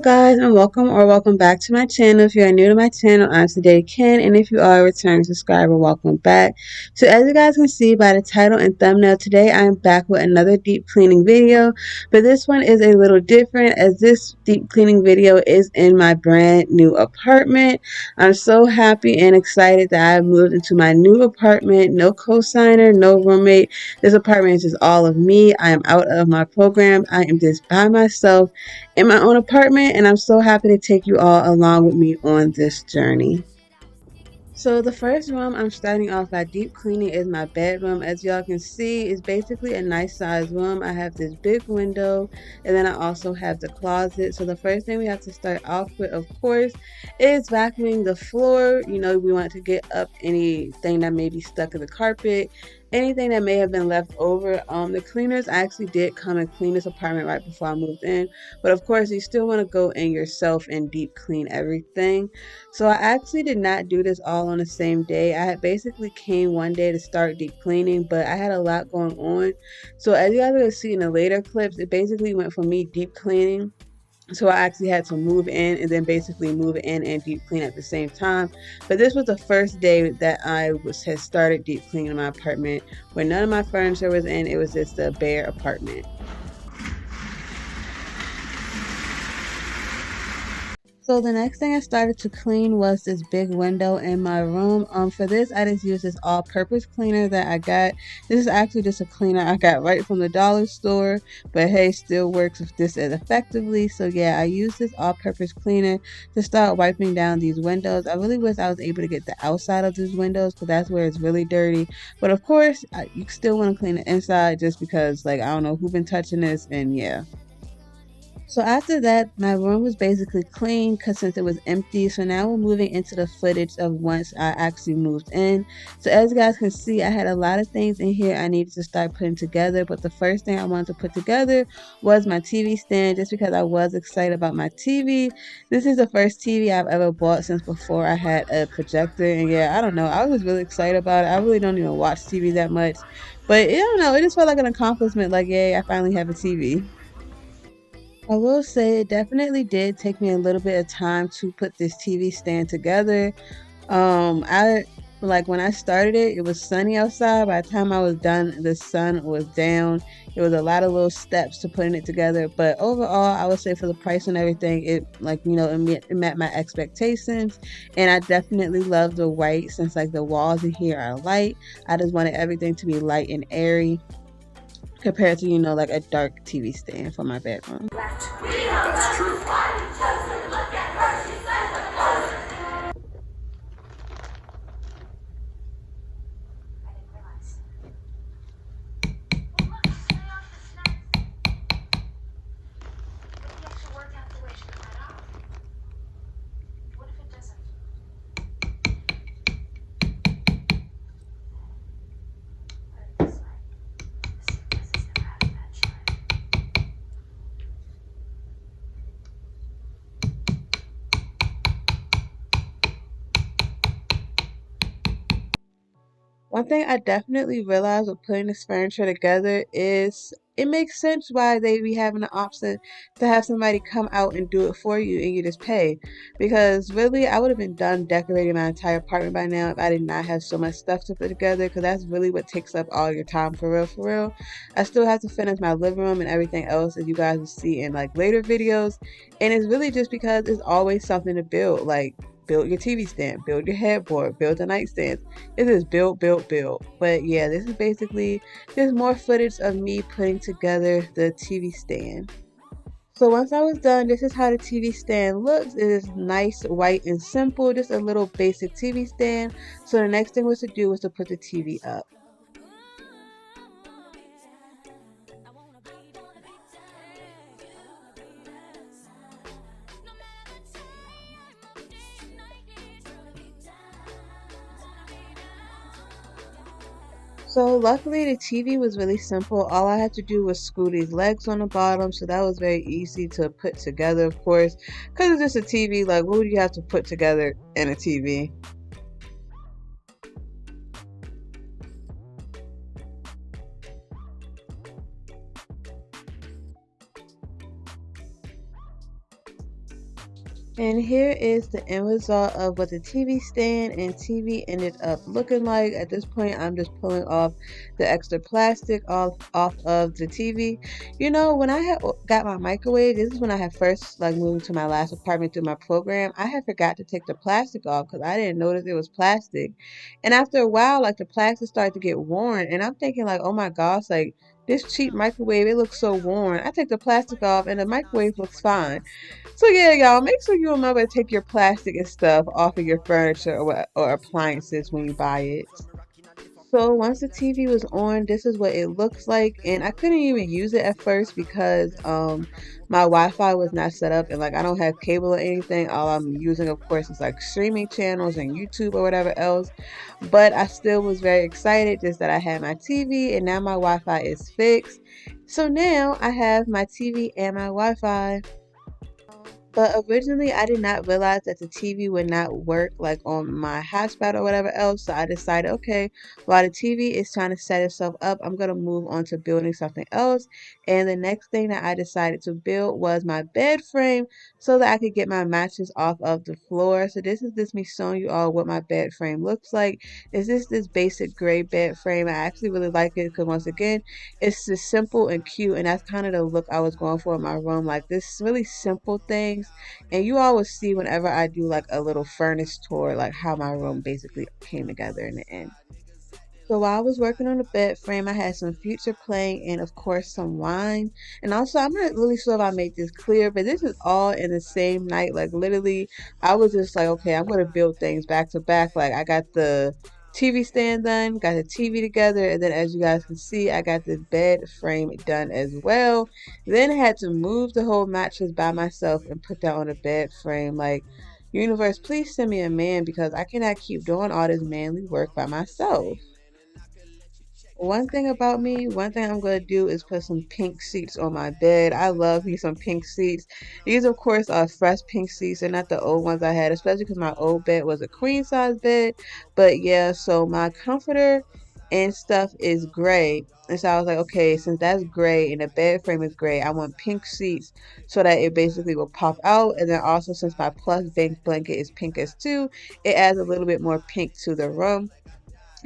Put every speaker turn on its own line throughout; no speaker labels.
guys, and welcome back to my channel. If you are new to my channel, I'm Zodiac, and if you are a returning subscriber, welcome back. So as you guys can see by the title and thumbnail, today I am back with another deep cleaning video, but this one is a little different as this deep cleaning video is in my brand new apartment. I'm so happy and excited that I moved into my new apartment. No co-signer, no roommate. This apartment is just all of me. I am out of my program. I am just by myself in my own apartment, and I'm so happy to take you all along with me on this journey. So the first room I'm starting off by deep cleaning is my bedroom. As y'all can see, it's basically a nice sized room. I have this big window, and then I also have the closet. So the first thing we have to start off with, of course, is vacuuming the floor. You know, we want to get up anything that may be stuck in the carpet, anything that may have been left over. The cleaners actually did come and clean this apartment right before I moved in, but of course you still want to go in yourself and deep clean everything. So I actually did not do this all on the same day. I had basically came one day to start deep cleaning, but I had a lot going on. So as you guys will see in the later clips, it basically went from me deep cleaning. So I actually had to move in and then basically move in and deep clean at the same time. But this was the first day that had started deep cleaning my apartment, where none of my furniture was in. It was just a bare apartment. So the next thing I started to clean was this big window in my room. For this, I just used this all-purpose cleaner that I got. This is actually just a cleaner I got right from the dollar store, but hey, still works with this as effectively. So yeah, I used this all-purpose cleaner to start wiping down these windows. I really wish I was able to get the outside of these windows because that's where it's really dirty. But of course, you still want to clean the inside just because, like, I don't know who's been touching this, and yeah. So after that, my room was basically clean because since it was empty. So now we're moving into the footage of once I actually moved in. So as you guys can see, I had a lot of things in here I needed to start putting together. But the first thing I wanted to put together was my TV stand, just because I was excited about my TV. This is the first TV I've ever bought since before I had a projector. And yeah, I don't know. I was really excited about it. I really don't even watch TV that much. But I don't know. It just felt like an accomplishment. Like, yay, I finally have a TV. I will say it definitely did take me a little bit of time to put this TV stand together. I like when I started it, it was sunny outside. By the time I was done, the sun was down. It was a lot of little steps to putting it together, but overall, I would say for the price and everything, it met my expectations. And I definitely love the white since like the walls in here are light. I just wanted everything to be light and airy compared to like a dark TV stand for my bedroom.
That's true.
One thing I definitely realized with putting this furniture together is it makes sense why they be having the option to have somebody come out and do it for you and you just pay. Because really, I would have been done decorating my entire apartment by now if I did not have so much stuff to put together. Because that's really what takes up all your time, for real, for real. I still have to finish my living room and everything else, as you guys will see in like later videos. And it's really just because it's always something to build. Like, build your TV stand, build your headboard, build the nightstand. It is build, build, build. But yeah, this is basically just more footage of me putting together the TV stand. So once I was done, this is how the TV stand looks. It is nice, white, and simple. Just a little basic TV stand. So the next thing was to do was to put the TV up. So luckily the TV was really simple. All I had to do was screw these legs on the bottom, so that was very easy to put together, of course, because it's just a TV. Like, what would you have to put together in a TV? And here is the end result of what the TV stand and TV ended up looking like. At this point, I'm just pulling off the extra plastic off of the TV. You know, when I had got my microwave, this is when I had first like moved to my last apartment through my program. I had forgot to take the plastic off because I didn't notice it was plastic. And after a while, like the plastic started to get worn, and I'm thinking like, oh my gosh, like this cheap microwave, it looks so worn. I take the plastic off, and the microwave looks fine. So yeah, y'all, make sure you remember to take your plastic and stuff off of your furniture or appliances when you buy it. So once the TV was on, this is what it looks like, and I couldn't even use it at first because my Wi-Fi was not set up, and like I don't have cable or anything. All I'm using, of course, is like streaming channels and YouTube or whatever else. But I still was very excited just that I had my TV and now my Wi-Fi is fixed. So now I have my TV and my Wi-Fi. But originally, I did not realize that the TV would not work like on my hotspot or whatever else. So I decided, okay, while the TV is trying to set itself up, I'm going to move on to building something else. And the next thing that I decided to build was my bed frame so that I could get my mattress off of the floor. So this is just me showing you all what my bed frame looks like. Is this basic gray bed frame? I actually really like it because once again, it's just simple and cute, and that's kind of the look I was going for in my room, like this really simple things. And you always see whenever I do like a little furnace tour, like how my room basically came together in the end. So while I was working on the bed frame, I had some Future playing and of course some wine. And also, I'm not really sure if I made this clear, but this is all in the same night. Like literally, I was just like, okay, I'm gonna build things back to back. Like I got the TV stand done, got the TV together, and then as you guys can see, I got the bed frame done as well. Then I had to move the whole mattress by myself and put that on the bed frame. Like, universe, please send me a man because I cannot keep doing all this manly work by myself. One thing about me, one thing I'm gonna do is put some pink seats on my bed. I love me some pink seats. These, of course, are fresh pink seats. They're not the old ones I had, especially because my old bed was a queen size bed. But yeah, so my comforter and stuff is gray. And so I was like, okay, since that's gray and the bed frame is gray, I want pink seats so that it basically will pop out. And then also, since my plus bank blanket is pink as too, it adds a little bit more pink to the room.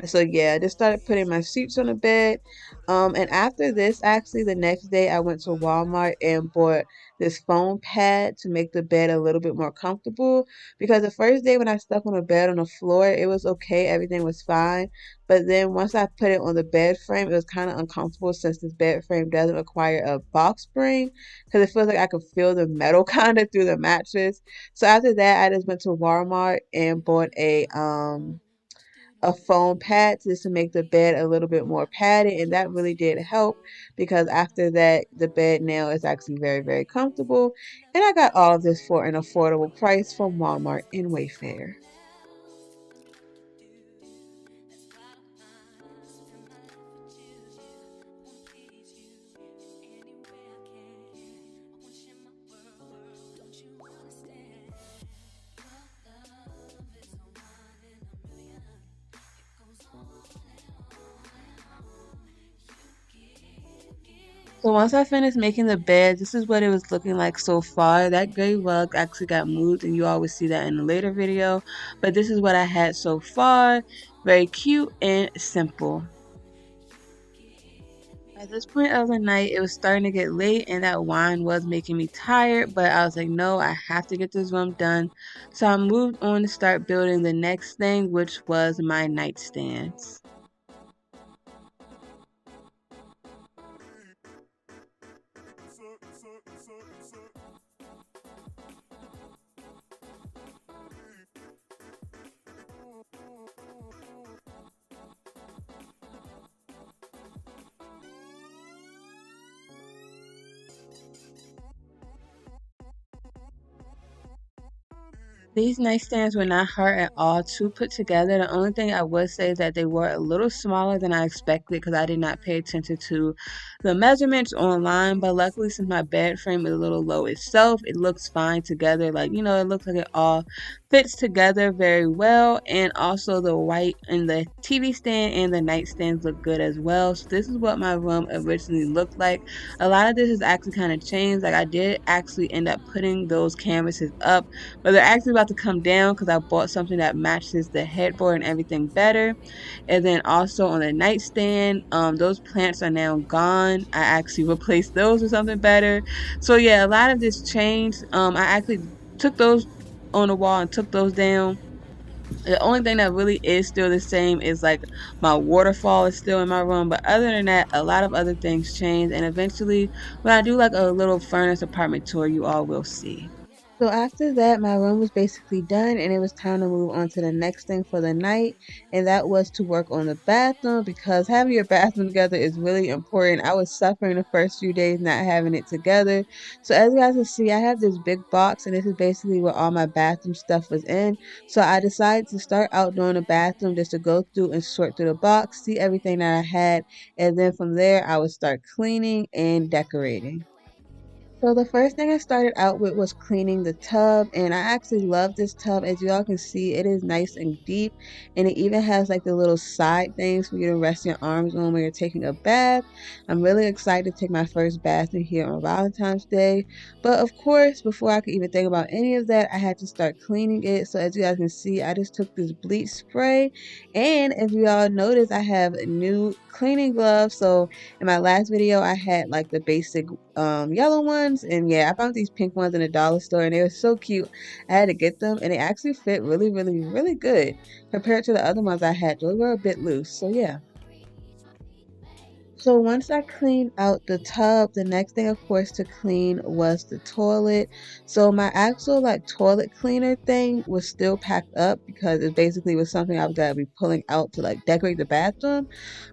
So yeah, I just started putting my sheets on the bed. And after this, actually, the next day I went to Walmart and bought this foam pad to make the bed a little bit more comfortable. Because the first day when I slept on the bed on the floor, it was okay, everything was fine. But then once I put it on the bed frame, it was kind of uncomfortable since this bed frame doesn't require a box spring, because it feels like I could feel the metal kind of through the mattress. So after that, I just went to Walmart and bought a foam pad just to make the bed a little bit more padded, and that really did help because after that the bed now is actually very, very comfortable, and I got all of this for an affordable price from Walmart and Wayfair. So once I finished making the bed, this is what it was looking like so far. That gray rug actually got moved, and you always see that in a later video, but this is what I had so far. Very cute and simple. At this point of the night, it was starting to get late and that wine was making me tired, but I was like, no, I have to get this room done. So I moved on to start building the next thing, which was my nightstands. These nightstands were not hard at all to put together. The only thing I would say is that they were a little smaller than I expected because I did not pay attention to the measurements online. But luckily, since my bed frame is a little low itself, it looks fine together. Like, you know, it looks like it all fits together very well, and also the white and the TV stand and the nightstands look good as well. So this is what my room originally looked like. A lot of this has actually kind of changed. Like I did actually end up putting those canvases up, but they're actually about to come down because I bought something that matches the headboard and everything better. And then also on the nightstand, those plants are now gone. I actually replaced those with something better. So yeah, a lot of this changed. I actually took those on the wall and took those down. The only thing that really is still the same is like my waterfall is still in my room, but other than that, a lot of other things change. And eventually, when I do like a little furnace apartment tour, you all will see. So after that, my room was basically done, and it was time to move on to the next thing for the night, and that was to work on the bathroom because having your bathroom together is really important. I was suffering the first few days not having it together. So as you guys can see, I have this big box, and this is basically where all my bathroom stuff was in. So I decided to start out doing the bathroom just to go through and sort through the box, see everything that I had, and then from there I would start cleaning and decorating. So the first thing I started out with was cleaning the tub, and I actually love this tub. As you all can see, it is nice and deep, and it even has like the little side things for you to rest your arms on when you're taking a bath. I'm really excited to take my first bath in here on Valentine's Day. But of course, before I could even think about any of that, I had to start cleaning it. So as you guys can see, I just took this bleach spray, and if you all notice, I have new cleaning gloves. So in my last video, I had like the basic yellow ones, and yeah, I found these pink ones in a dollar store, and they were so cute. I had to get them, and they actually fit really, really, really good compared to the other ones I had. Those were a bit loose, so yeah. So once I cleaned out the tub, the next thing, of course, to clean was the toilet. So my actual like toilet cleaner thing was still packed up because it basically was something I was gonna be pulling out to like decorate the bathroom.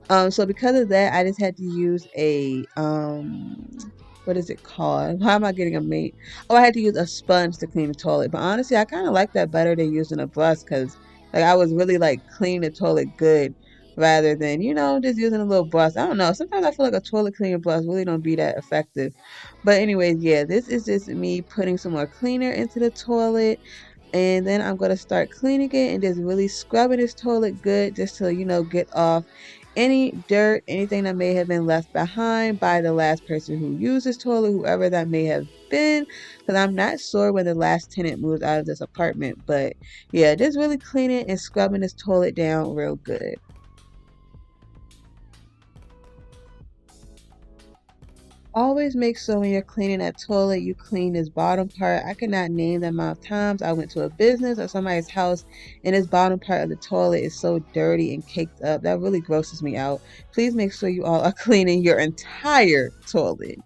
So because of that, I just had to use a what is it called? How am I getting a mate? Oh, I had to use a sponge to clean the toilet. But honestly, I kind of like that better than using a brush because like I was really like cleaning the toilet good rather than, just using a little brush. I don't know. Sometimes I feel like a toilet cleaner brush really don't be that effective. But anyways, yeah, this is just me putting some more cleaner into the toilet, and then I'm going to start cleaning it and just really scrubbing this toilet good just to, get off any dirt, anything that may have been left behind by the last person who used this toilet, whoever that may have been, because I'm not sure when the last tenant moved out of this apartment. But yeah, just really cleaning and scrubbing this toilet down real good. Always make sure when you're cleaning that toilet, you clean this bottom part. I cannot name the amount of times I went to a business or somebody's house and this bottom part of the toilet is so dirty and caked up. That really grosses me out. Please make sure you all are cleaning your entire toilet.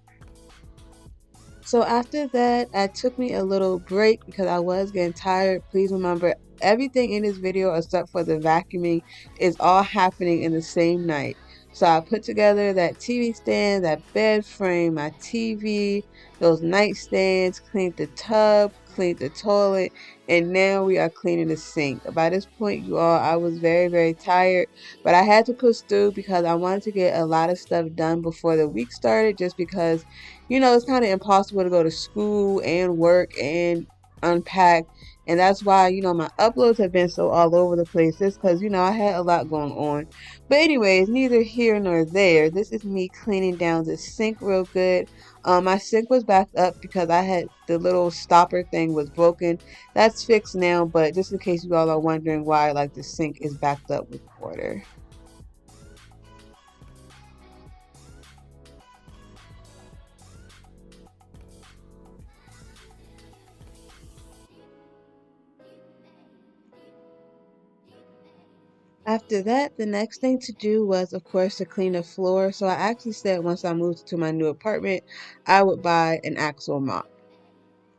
So after that, I took me a little break because I was getting tired. Please remember, everything in this video except for the vacuuming is all happening in the same night. So I put together that TV stand, that bed frame, my TV, those nightstands, cleaned the tub, cleaned the toilet, and now we are cleaning the sink. By this point, you all, I was very, very tired, but I had to push through because I wanted to get a lot of stuff done before the week started, just because it's kind of impossible to go to school and work and unpack. And that's why, my uploads have been so all over the place. Just because, I had a lot going on. But anyways, neither here nor there. This is me cleaning down the sink real good. My sink was backed up because I had the little stopper thing was broken. That's fixed now, but just in case you all are wondering why, like, the sink is backed up with water. After that, the next thing to do was, of course, to clean the floor. So I actually said once I moved to my new apartment, I would buy an actual mop.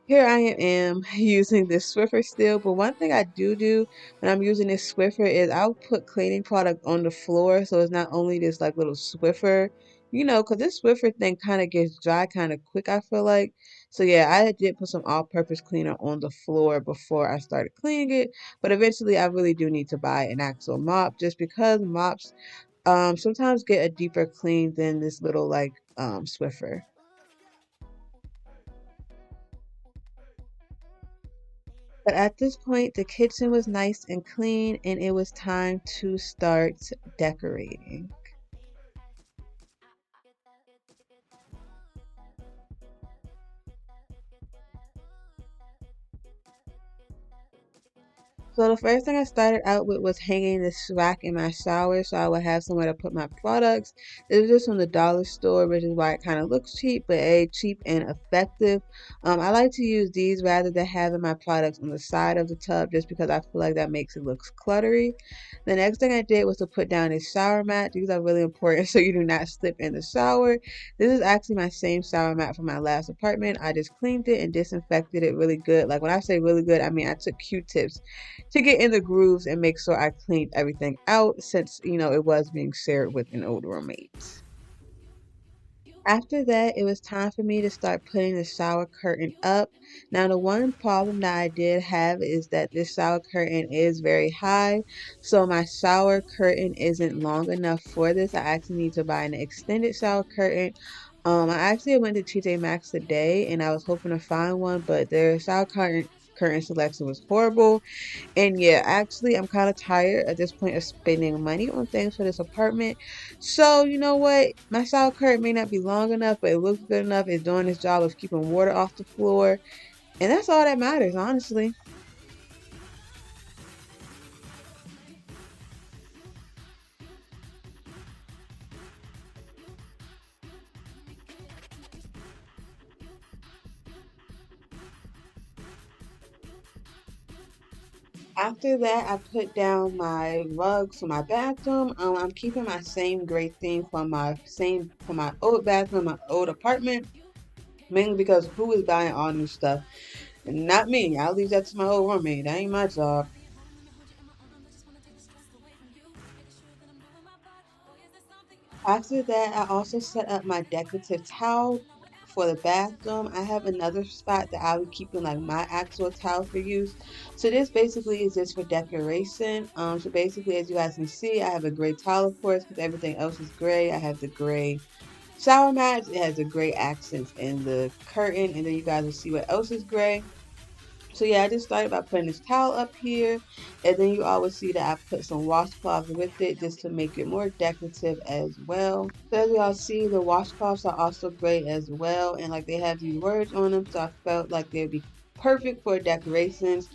Here I am using this Swiffer still, but one thing I do when I'm using this Swiffer is I'll put cleaning product on the floor, so it's not only this like little Swiffer, because this Swiffer thing kind of gets dry kind of quick, I feel like. So yeah, I did put some all-purpose cleaner on the floor before I started cleaning it, but eventually I really do need to buy an actual mop just because mops sometimes get a deeper clean than this little like Swiffer. But at this point, the kitchen was nice and clean, and it was time to start decorating. So the first thing I started out with was hanging this rack in my shower so I would have somewhere to put my products. This is just from the dollar store, which is why it kind of looks cheap, but cheap and effective. I like to use these rather than having my products on the side of the tub just because I feel like that makes it look cluttery. The next thing I did was to put down a shower mat. These are really important so you do not slip in the shower. This is actually my same shower mat from my last apartment. I just cleaned it and disinfected it really good. Like when I say really good, I mean I took Q-tips to get in the grooves and make sure I cleaned everything out since, it was being shared with an old roommate. After that, it was time for me to start putting the shower curtain up. Now, the one problem that I did have is that this shower curtain is very high, so my shower curtain isn't long enough for this. I actually need to buy an extended shower curtain. I actually went to TJ Maxx today and I was hoping to find one, but their shower curtain selection was horrible. And yeah, actually, I'm kind of tired at this point of spending money on things for this apartment. So, you know what? My shower curtain may not be long enough, but it looks good enough. It's doing its job of keeping water off the floor. And that's all that matters, honestly. After that, I put down my rugs for my bathroom. I'm keeping my same gray theme from my old bathroom, my old apartment, mainly because who is buying all new stuff? Not me. I'll leave that to my old roommate. That ain't my job. After that, I also set up my decorative towel for the bathroom. I have another spot that I would keep in like my actual towel for use. So this basically is just for decoration. So basically, as you guys can see, I have a gray towel, of course, because everything else is gray. I have the gray shower mats. It has the gray accents in the curtain, and then you guys will see what else is gray. So yeah, I just started by putting this towel up here, and then you always see that I put some washcloths with it just to make it more decorative as well. So as y'all see, the washcloths are also great as well, and like they have these words on them, so I felt like they'd be perfect for decorations.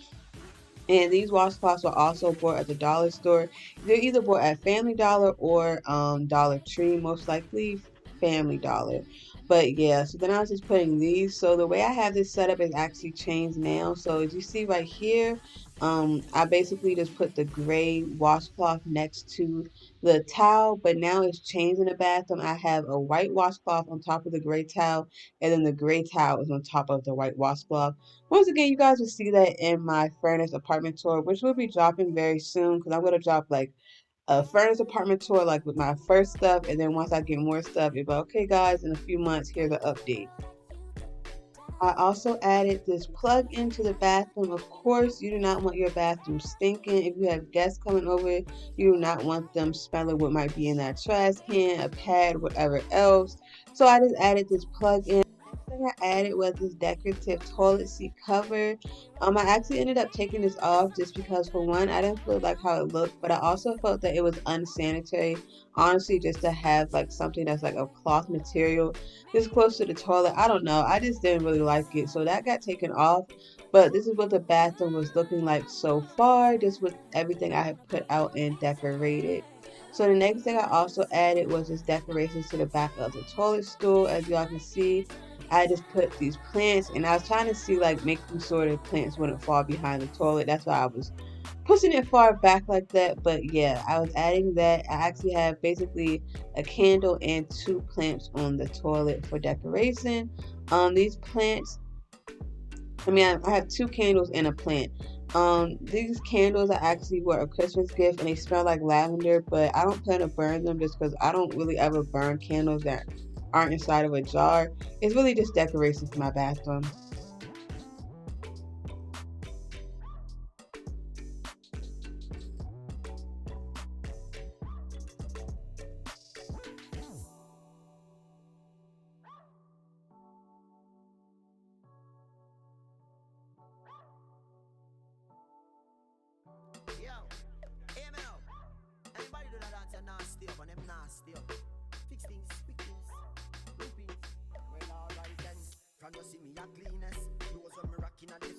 And these washcloths were also bought at the dollar store. They're either bought at Family Dollar or Dollar Tree, most likely Family Dollar. But yeah, so then I was just putting these. So the way I have this set up is actually changed now. So as you see right here, I basically just put the gray washcloth next to the towel, but now it's changed in the bathroom. I have a white washcloth on top of the gray towel, and then the gray towel is on top of the white washcloth. Once again, you guys will see that in my furnished apartment tour, which will be dropping very soon because I'm going to drop like a furnished apartment tour like with my first stuff. And then once I get more stuff, it'll be like, okay, guys, in a few months, here's the update. I also added this plug into the bathroom. Of course, you do not want your bathroom stinking. If you have guests coming over, you do not want them smelling what might be in that trash can, a pad, whatever else. So I just added this plug in. Next thing I added was this decorative toilet seat cover. I actually ended up taking this off just because for one, I didn't feel like how it looked, but I also felt that it was unsanitary. Honestly, just to have like something that's like a cloth material this close to the toilet. I don't know. I just didn't really like it. So that got taken off. But this is what the bathroom was looking like so far. This was everything I had put out and decorated. So the next thing I also added was just decorations to the back of the toilet stool. As y'all can see, I just put these plants and I was trying to see like making sure the plants wouldn't fall behind the toilet. That's why I was pushing it far back like that. But yeah, I was adding that. I actually have basically a candle and two plants on the toilet for decoration. These plants, I have two candles and a plant. These candles are actually were a Christmas gift and they smell like lavender, but I don't plan to burn them just because I don't really ever burn candles that aren't inside of a jar. It's really just decoration for my bathroom.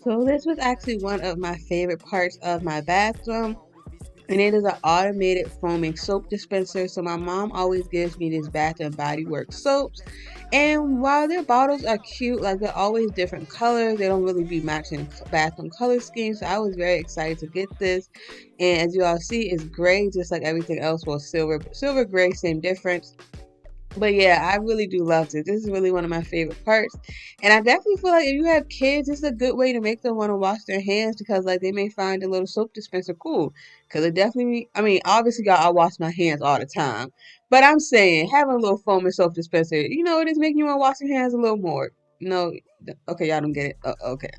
So this was actually one of my favorite parts of my bathroom. And it is an automated foaming soap dispenser. So my mom always gives me these Bath and Body Works soaps. And while their bottles are cute, like they're always different colors, they don't really be matching bathroom color schemes. So I was very excited to get this. And as you all see, it's gray, just like everything else. Well, silver, gray, same difference. But yeah, I really do love this. This is really one of my favorite parts. And I definitely feel like if you have kids, it's a good way to make them want to wash their hands because like they may find a little soap dispenser cool. Because it definitely, I mean, obviously y'all, I wash my hands all the time. But I'm saying having a little foam and soap dispenser, it is making you want to wash your hands a little more. No, okay, y'all don't get it. Okay.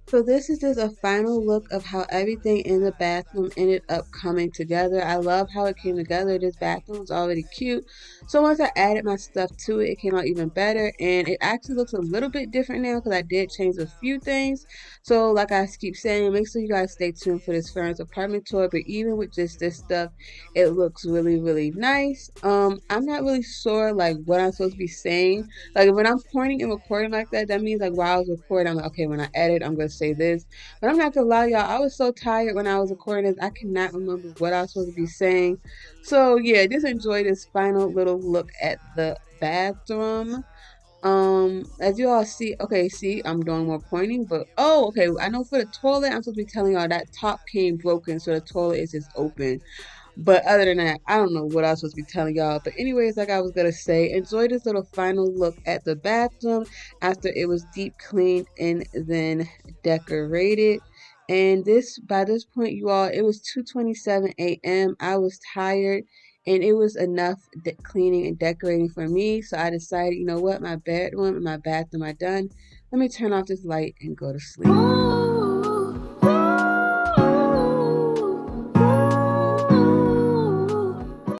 So this is just a final look of how everything in the bathroom ended up coming together. I love how it came together. This bathroom was already cute. So once I added my stuff to it, it came out even better. And it actually looks a little bit different now because I did change a few things. So like I keep saying, make sure you guys stay tuned for this Fern's apartment tour. But even with just this stuff, it looks really, really nice. I'm not really sure like what I'm supposed to be saying. Like when I'm pointing and recording like that, that means like while I was recording, I'm like, okay, when I edit, I'm gonna say this. But I'm not gonna lie, y'all, I was so tired when I was recording this, I cannot remember what I was supposed to be saying. So yeah, just enjoy this final little look at the bathroom. As you all see, okay, see, I'm doing more pointing, but oh, okay, I know for the toilet, I'm supposed to be telling y'all that top came broken, so the toilet is just open. But other than that, I don't know what I was supposed to be telling y'all. But anyways, like I was gonna say, enjoy this little final look at the bathroom after it was deep cleaned and then decorated. And this by this point, you all, it was 2:27 a.m. I was tired and it was enough cleaning and decorating for me. So I decided, you know what, my bedroom and my bathroom are done. Let me turn off this light and go to sleep.